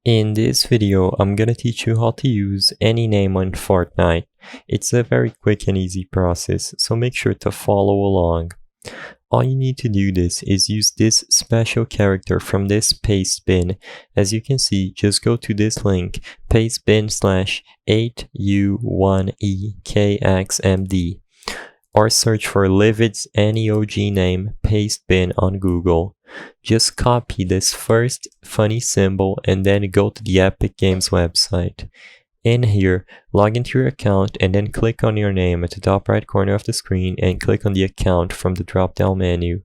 In this video, I'm gonna teach you how to use any name on Fortnite. It's a very quick and easy process, so make sure to follow along. All you need to do this is use this special character from this paste bin. As you can see, just go to this link, pastebin/8u1ekxmd, or search for Livid's NEOG name pastebin on Google. Just copy this first funny symbol and then go to the Epic Games website. In here, log into your account and then click on your name at the top right corner of the screen and click on the account from the drop-down menu.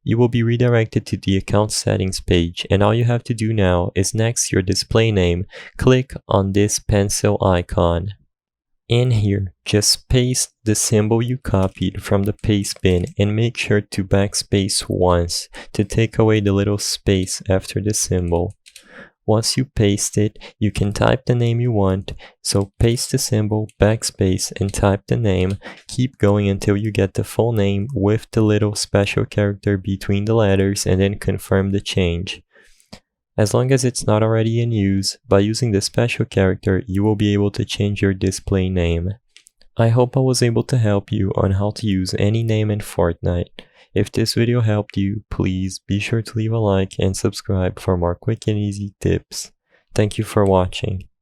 You will be redirected to the account settings page, and all you have to do now is next to your display name, click on this pencil icon. In here, just paste the symbol you copied from the paste bin and make sure to backspace once to take away the little space after the symbol. Once you paste it, you can type the name you want, so paste the symbol, backspace, and type the name. Keep going until you get the full name with the little special character between the letters and then confirm the change. As long as it's not already in use, by using the special character, you will be able to change your display name. I hope I was able to help you on how to use any name in Fortnite. If this video helped you, please be sure to leave a like and subscribe for more quick and easy tips. Thank you for watching.